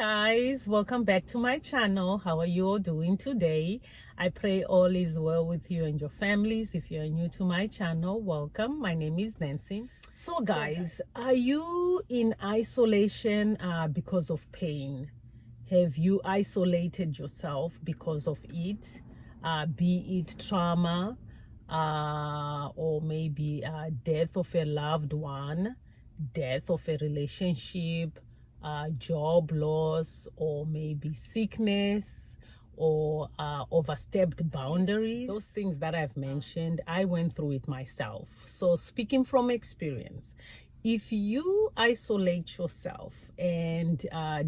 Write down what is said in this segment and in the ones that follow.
guys, welcome back to my channel. How are you all doing today? I pray all is well with you and your families. If you're new to my channel, welcome. My name is Nancy. So guys, are you in isolation because of pain? Have you isolated yourself because of it, be it trauma or maybe death of a loved one, death of a relationship, job loss, or maybe sickness, or overstepped boundaries? Those things that I've mentioned, I went through it myself. So speaking from experience, if you isolate yourself and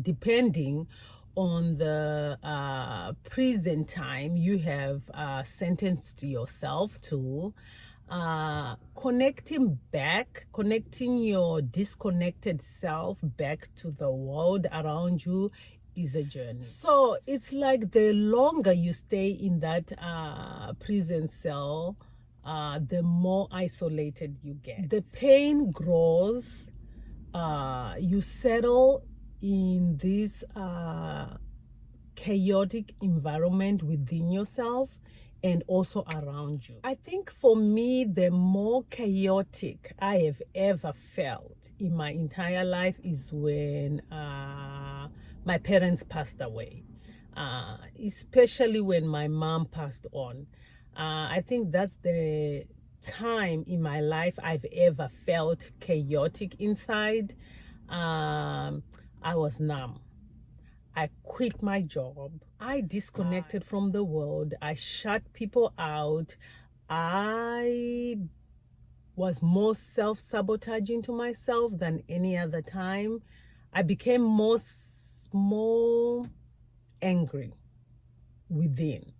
depending on the prison time you have sentenced yourself to, connecting your disconnected self back to the world around you is a journey. So it's like the longer you stay in that prison cell, the more isolated you get. The pain grows, you settle in this chaotic environment within yourself and also around you. I think for me, the more chaotic I have ever felt in my entire life is when my parents passed away, especially when my mom passed on. I think that's the time in my life I've ever felt chaotic inside. I was numb. I quit my job. I disconnected from the world. I shut people out. I was more self-sabotaging to myself than any other time. I became more angry within.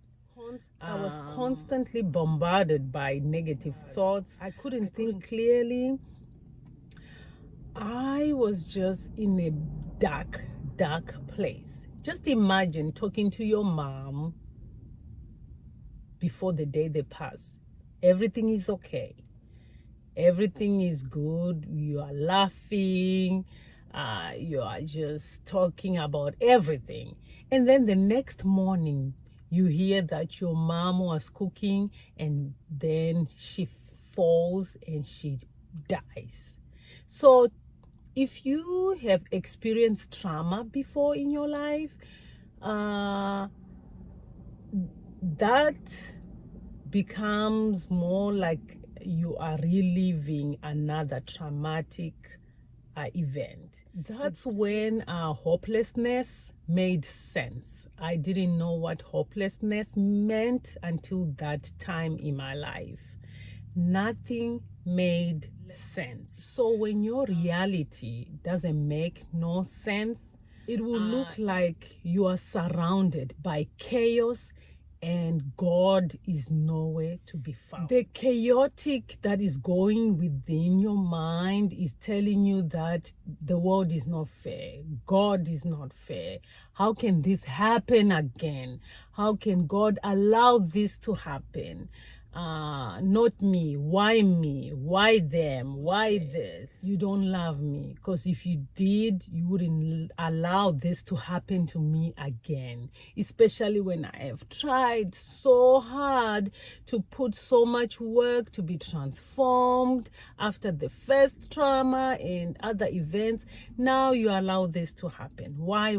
I was constantly bombarded by negative thoughts. I couldn't think clearly. I was just in a dark place. Just imagine talking to your mom before the day they pass. Everything is okay. Everything is good. You are laughing. You are just talking about everything. And then the next morning, you hear that your mom was cooking and then she falls and she dies. So if you have experienced trauma before in your life, that becomes more like you are reliving another traumatic event. That's when hopelessness made sense. I didn't know what hopelessness meant until that time in my life. Nothing made sense. So when your reality doesn't make no sense, it will look like you are surrounded by chaos and God is nowhere to be found. The chaotic that is going within your mind is telling you that the world is not fair. God is not fair. How can this happen again? How can God allow this to happen? Not me. Why me? Why them? Why this? You don't love me, because if you did, you wouldn't allow this to happen to me again, especially when I have tried so hard to put so much work to be transformed after the first trauma and other events. Now you allow this to happen. Why?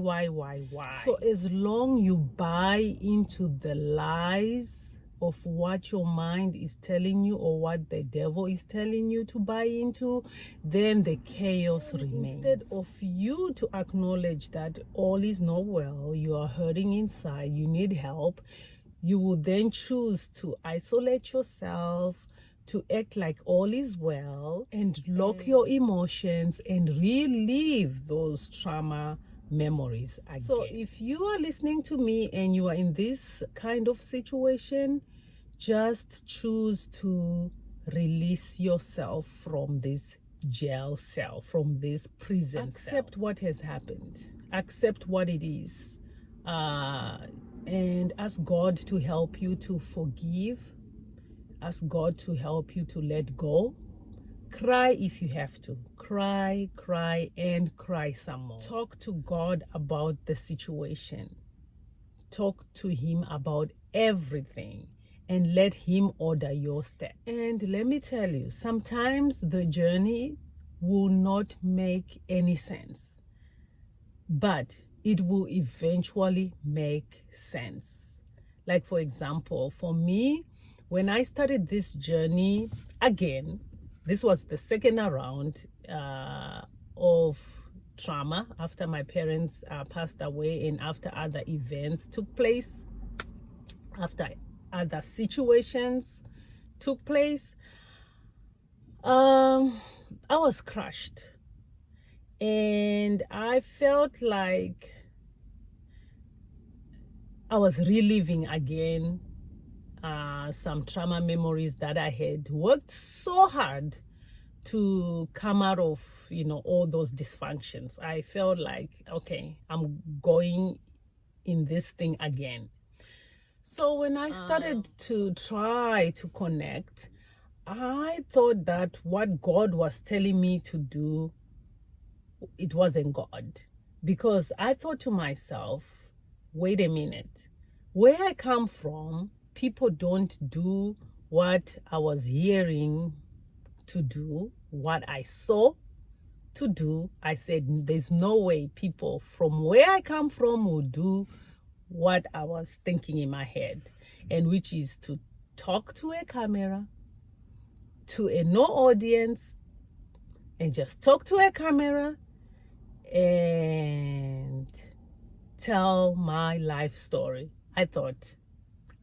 So as long you buy into the lies of what your mind is telling you or what the devil is telling you to buy into, then the chaos remains. Instead of you to acknowledge that all is not well, you are hurting inside, you need help, you will then choose to isolate yourself, to act like all is well, and lock your emotions and relive those trauma memories again. So if you are listening to me and you are in this kind of situation, just choose to release yourself from this jail cell, from this prison cell. Accept what has happened. Accept what it is. And ask God to help you to forgive. Ask God to help you to let go. Cry if you have to. Cry, cry, and cry some more. Talk to God about the situation. Talk to Him about everything and let Him order your steps. And let me tell you, sometimes the journey will not make any sense, but it will eventually make sense. Like, for example, for me, when I started this journey again, this was the second round of trauma after my parents passed away and after other events took place, after other situations took place. I was crushed and I felt like I was reliving again some trauma memories that I had worked so hard to come out of, all those dysfunctions. I felt like, okay, I'm going in this thing again. So when I started to try to connect, I thought that what God was telling me to do, it wasn't God. Because I thought to myself, wait a minute, where I come from, people don't do what I was hearing to do, what I saw to do. I said, there's no way people from where I come from will do what I was thinking in my head, and which is to talk to a camera, to a no audience, and just talk to a camera and tell my life story. I thought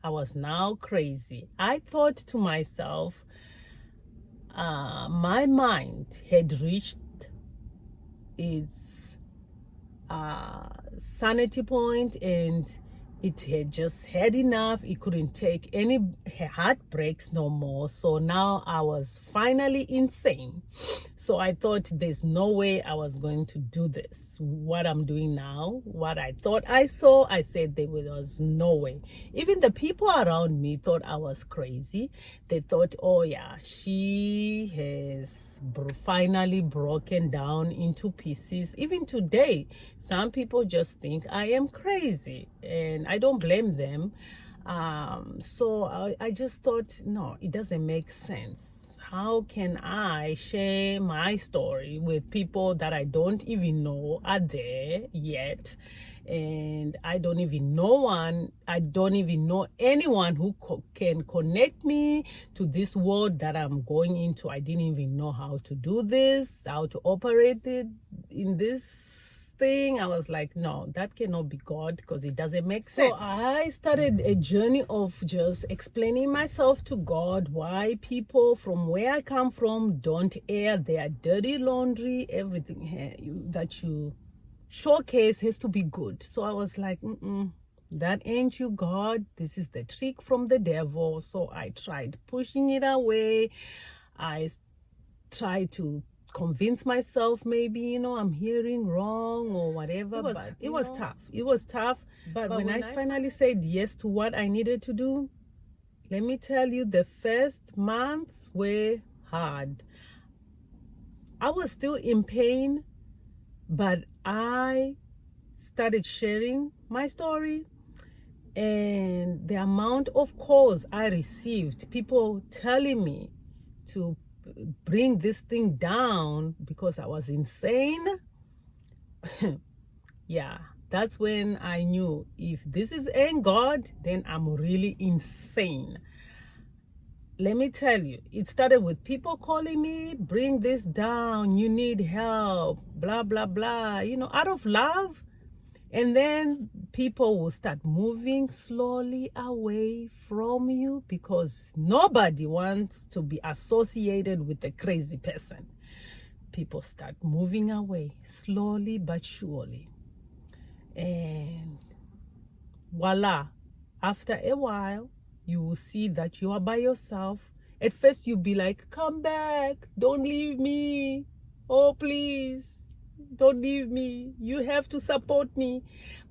I was now crazy. I thought to myself, my mind had reached its sanity point and it had just had enough. It couldn't take any heartbreaks no more. So now I was finally insane. So I thought there's no way I was going to do this. What I'm doing now, what I thought I saw, I said there was no way. Even the people around me thought I was crazy. They thought, oh yeah, she has finally broken down into pieces. Even today, some people just think I am crazy, and I don't blame them. So I just thought, no, it doesn't make sense. How can I share my story with people that I don't even know are there yet? And I don't even know anyone who can connect me to this world that I'm going into. I didn't even know how to do this, how to operate it in this thing. I was like, no, that cannot be God, because it doesn't make sense. So I started a journey of just explaining myself to God, why people from where I come from don't air their dirty laundry. Everything that you showcase has to be good. So I was like, that ain't you, God. This is the trick from the devil. So I tried pushing it away. I tried to convince myself maybe, I'm hearing wrong or whatever. It was tough. It was tough. But when I finally said yes to what I needed to do, let me tell you, the first months were hard. I was still in pain, but I started sharing my story, and the amount of calls I received, people telling me to bring this thing down because I was insane. Yeah, that's when I knew, if this ain't God, then I'm really insane. Let me tell you, it started with people calling me, bring this down, you need help, blah, blah, blah, out of love. And then people will start moving slowly away from you, because nobody wants to be associated with a crazy person. People start moving away slowly but surely. And voila, after a while, you will see that you are by yourself. At first, you'll be like, come back, don't leave me. Oh, please, don't leave me. You have to support me.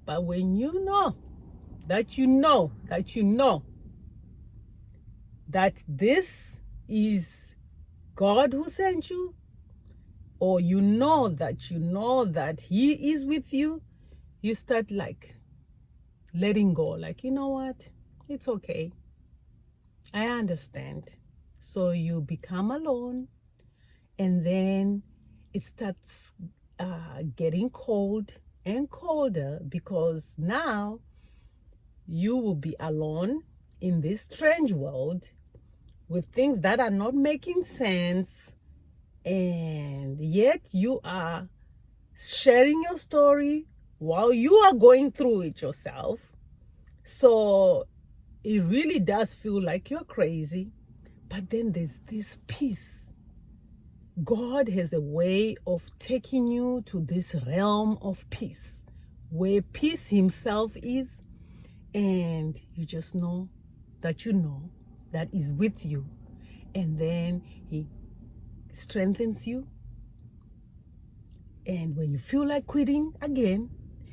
But when you know that that this is God who sent you, or you know that he is with you, you start like letting go, like, you know what, it's okay, I understand. So you become alone, and then it starts getting cold and colder, because now you will be alone in this strange world with things that are not making sense, and yet you are sharing your story while you are going through it yourself. So it really does feel like you're crazy, but then there's this peace. God has a way of taking you to this realm of peace, where peace himself is, and you just know that is with you. And then he strengthens you. And when you feel like quitting again,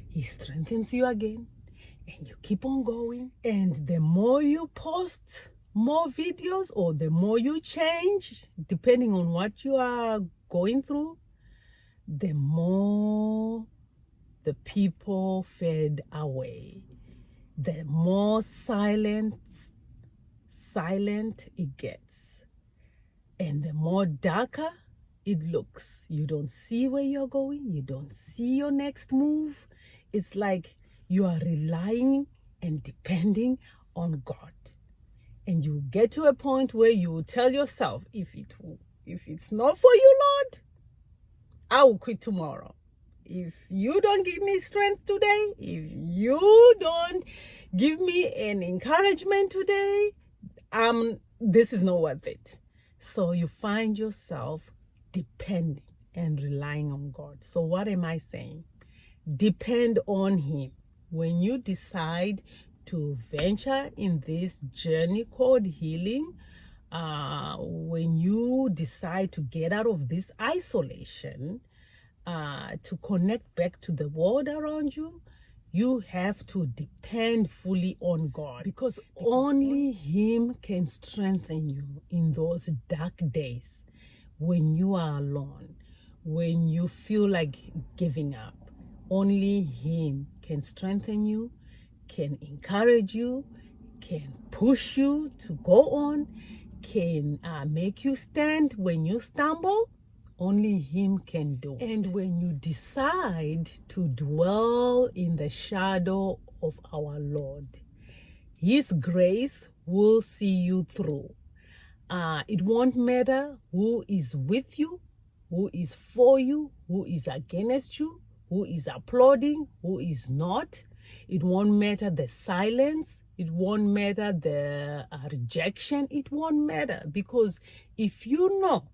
he strengthens you again. And you keep on going. And the more you post more videos, or the more you change, depending on what you are going through, the more the people fade away. The more silent it gets. And the more darker it looks. You don't see where you're going. You don't see your next move. It's like you are relying and depending on God. And you get to a point where you will tell yourself, if it's not for you, Lord, I will quit tomorrow. If you don't give me strength today, if you don't give me an encouragement today, this is not worth it. So you find yourself depending and relying on God. So what am I saying? Depend on him. When you decide to venture in this journey called healing, when you decide to get out of this isolation, to connect back to the world around you, you have to depend fully on God, because only him can strengthen you in those dark days when you are alone, when you feel like giving up. Only him can strengthen you, can encourage you, can push you to go on, can make you stand when you stumble. Only him can do. And when you decide to dwell in the shadow of our Lord, his grace will see you through. It won't matter who is with you, who is for you, who is against you, who is applauding, who is not. It won't matter the silence. It won't matter the rejection. It won't matter, because if you know,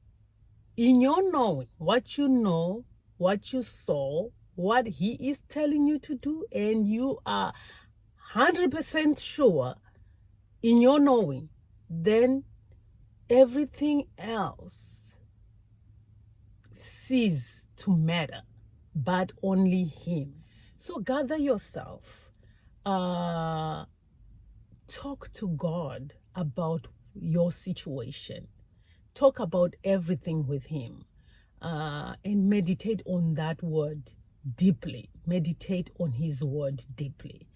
in your knowing, what you know, what you saw, what he is telling you to do, and you are 100% sure in your knowing, then everything else ceases to matter, but only him. So gather yourself, talk to God about your situation. Talk about everything with him, and meditate on that word deeply. Meditate on his word deeply,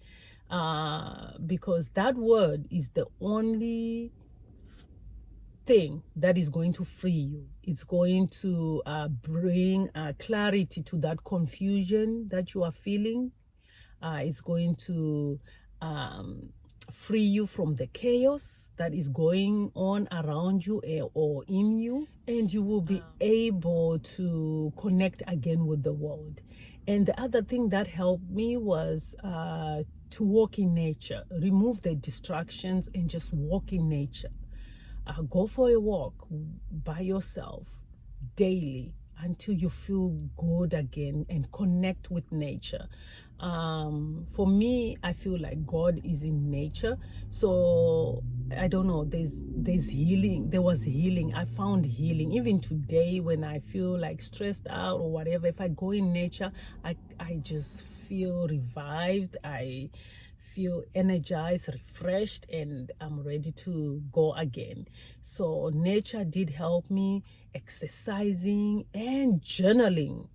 because that word is the only thing that is going to free you. It's going to bring clarity to that confusion that you are feeling. It's going to free you from the chaos that is going on around you or in you, and you will be able to connect again with the world. And the other thing that helped me was to walk in nature. Remove the distractions and just walk in nature. Go for a walk by yourself daily until you feel good again and connect with nature. For me, I feel like God is in nature. So I don't know, there's healing. There was healing. I found healing. Even today, when I feel like stressed out or whatever, if I go in nature, I just feel revived. I feel energized, refreshed, and I'm ready to go again. So nature did help me, exercising and journaling,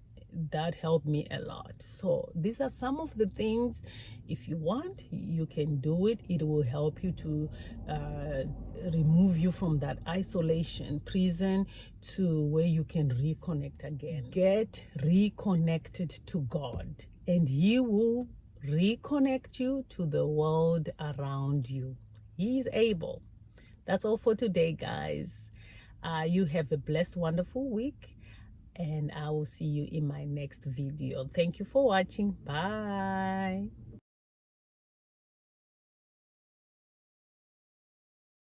that helped me a lot. So these are some of the things. If you want, you can do it. It will help you to remove you from that isolation prison to where you can reconnect again. Get reconnected to God, and He will reconnect you to the world around you. He is able. That's all for today, guys. You have a blessed, wonderful week, and I will see you in my next video. Thank you for watching. Bye.